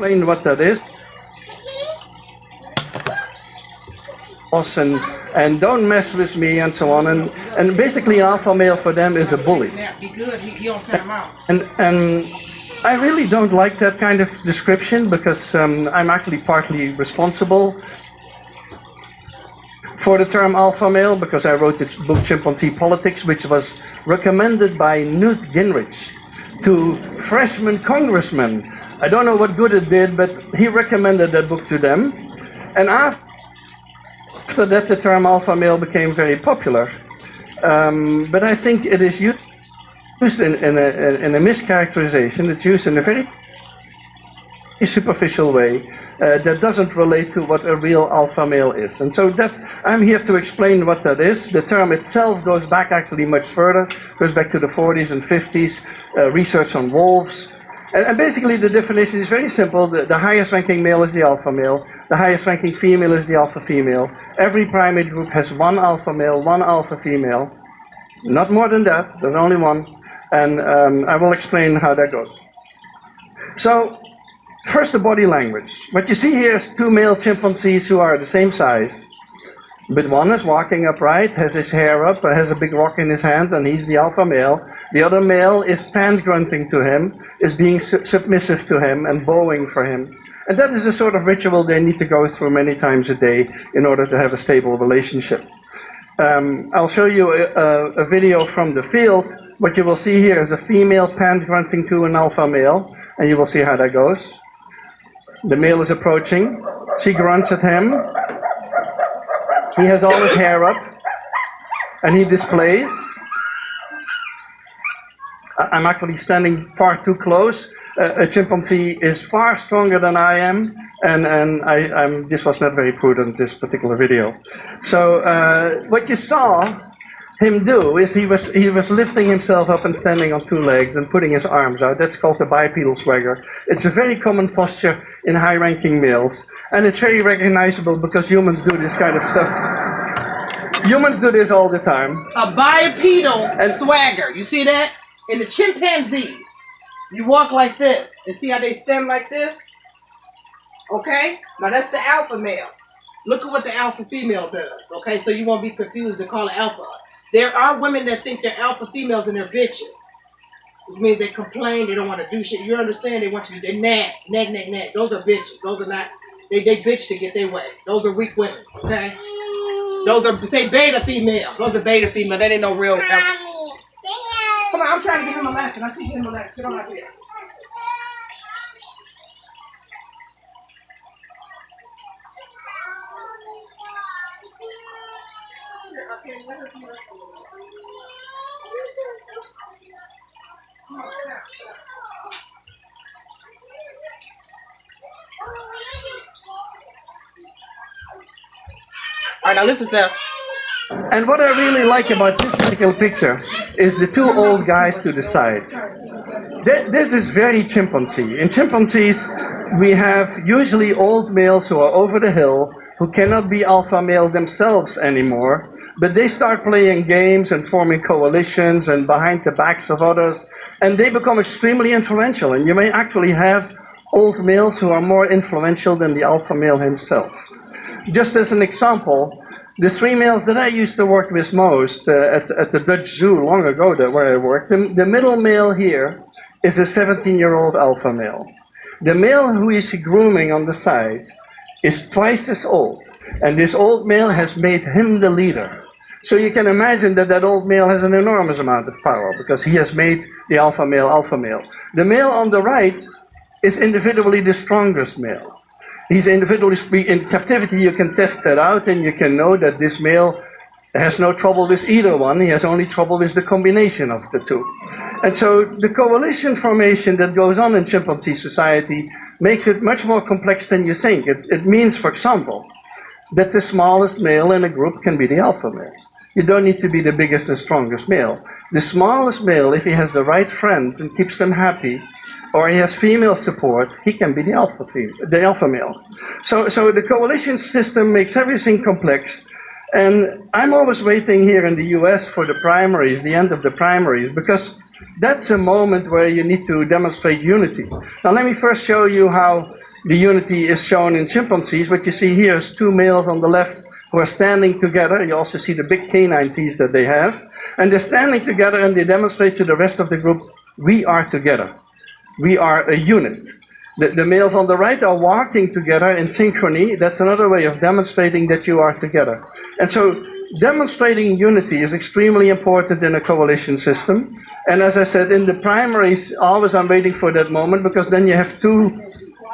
explain what that is. And don't mess with me and so on. And basically an alpha male for them is a bully. And I really don't like that kind of description because I'm actually partly responsible for the term alpha male because I wrote this book Chimpanzee Politics, which was recommended by Newt Gingrich to freshman congressmen. I don't know what good it did, but he recommended that book to them. And after that, the term alpha male became very popular. But I think it is used in a mischaracterization. It's used in a very superficial way that doesn't relate to what a real alpha male is. And so I'm here to explain what that is. The term itself goes back actually much further, goes back to the 40s and 50s, research on wolves. And basically the definition is very simple. The highest ranking male is the alpha male. The highest ranking female is the alpha female. Every primate group has one alpha male, one alpha female. Not more than that, there's only one. And I will explain how that goes. So, first the body language. What you see here is two male chimpanzees who are the same size. But one is walking upright, has his hair up, has a big rock in his hand, and he's the alpha male. The other male is pant grunting to him, is being submissive to him and bowing for him. And that is a sort of ritual they need to go through many times a day in order to have a stable relationship. I'll show you a video from the field. What you will see here is a female pant grunting to an alpha male, and you will see how that goes. The male is approaching. She grunts at him. He has all his hair up, and he displays. I'm actually standing far too close. A chimpanzee is far stronger than I am, and this was not very prudent, this particular video. So what you saw him do is he was lifting himself up and standing on two legs and putting his arms out. That's called the bipedal swagger. It's a very common posture in high-ranking males, and it's very recognizable because humans do this kind of stuff. Humans do this all the time. A bipedal swagger. You see that? In the chimpanzees, you walk like this. And see how they stand like this? Okay? Now that's the alpha male. Look at what the alpha female does. Okay? So you won't be confused to call it alpha. There are women that think they're alpha females and they're bitches. Which means they complain, they don't want to do shit. You understand? They want you to, they nag. Those are bitches. Those are not, they bitch to get their way. Those are weak women, okay? Those are, say, beta female. Those are beta female. That ain't no real alpha. Come on, I'm trying to give him a lesson. I see him a lesson. Get on out here. All right, now listen, Seth. And what I really like about this particular picture is the two old guys to the side. This is very chimpanzee. In chimpanzees, we have usually old males who are over the hill, who cannot be alpha male themselves anymore, but they start playing games and forming coalitions and behind the backs of others, and they become extremely influential. And you may actually have old males who are more influential than the alpha male himself. Just as an example, the three males that I used to work with most at the Dutch Zoo long ago, where I worked, the middle male here is a 17-year-old alpha male. The male who is grooming on the side is twice as old, and this old male has made him the leader. So you can imagine that that old male has an enormous amount of power because he has made the alpha male alpha male. The male on the right is individually the strongest male. He's individually in captivity. You can test that out, and you can know that this male has no trouble with either one. He has only trouble with the combination of the two. And so the coalition formation that goes on in chimpanzee society makes it much more complex than you think. It means, for example, that the smallest male in a group can be the alpha male. You don't need to be the biggest and strongest male. The smallest male, if he has the right friends and keeps them happy, or he has female support, he can be the alpha male. So the coalition system makes everything complex. And I'm always waiting here in the US for the primaries, the end of the primaries, because that's a moment where you need to demonstrate unity. Now let me first show you how the unity is shown in chimpanzees. What you see here is two males on the left who are standing together. You also see the big canine teeth that they have. And they're standing together and they demonstrate to the rest of the group, we are together. We are a unit. The males on the right are walking together in synchrony. That's another way of demonstrating that you are together. And so demonstrating unity is extremely important in a coalition system. And as I said, in the primaries, always I'm waiting for that moment, because then you have two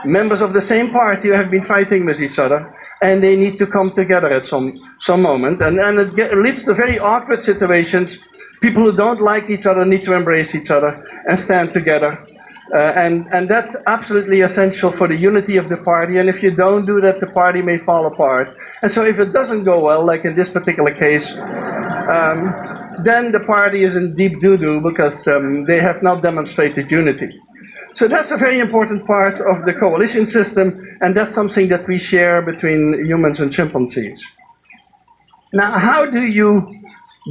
members of the same party who have been fighting with each other, and they need to come together at some moment. And it leads to very awkward situations. People who don't like each other need to embrace each other and stand together. And that's absolutely essential for the unity of the party. And if you don't do that, the party may fall apart. And so if it doesn't go well, like in this particular case, then the party is in deep doo-doo, because they have not demonstrated unity. So that's a very important part of the coalition system, and that's something that we share between humans and chimpanzees. Now, how do you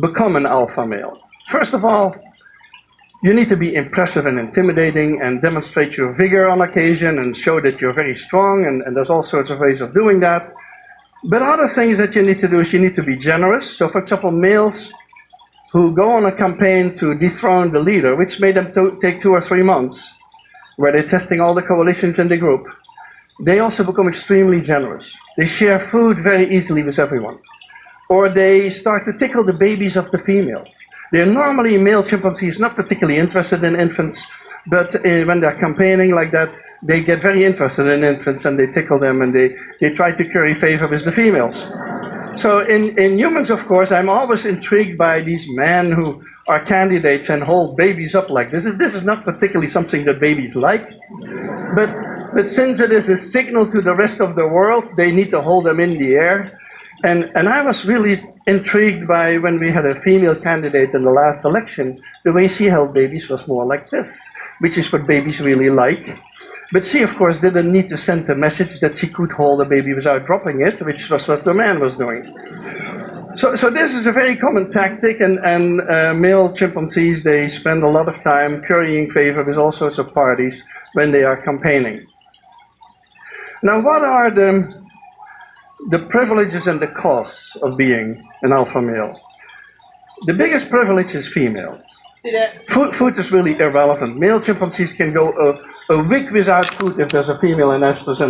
become an alpha male? First of all, you need to be impressive and intimidating and demonstrate your vigor on occasion and show that you're very strong, and there's all sorts of ways of doing that. But other things that you need to do is you need to be generous. So, for example, males who go on a campaign to dethrone the leader, which made them take 2 or 3 months, where they're testing all the coalitions in the group, they also become extremely generous. They share food very easily with everyone. Or they start to tickle the babies of the females. They're normally male chimpanzees not particularly interested in infants, but when they're campaigning like that, they get very interested in infants and they tickle them and they try to curry favor with the females. So in humans, of course, I'm always intrigued by these men who are candidates and hold babies up like this. This is not particularly something that babies like, but since it is a signal to the rest of the world, they need to hold them in the air. And I was really intrigued by when we had a female candidate in the last election, the way she held babies was more like this, which is what babies really like. But she, of course, didn't need to send a message that she could hold a baby without dropping it, which was what the man was doing. So this is a very common tactic, and male chimpanzees, they spend a lot of time currying favor with all sorts of parties when they are campaigning. Now, what are the privileges and the costs of being an alpha male? The biggest privilege is females. See that? Food is really irrelevant. Male chimpanzees can go a week without food if there's a female in estrus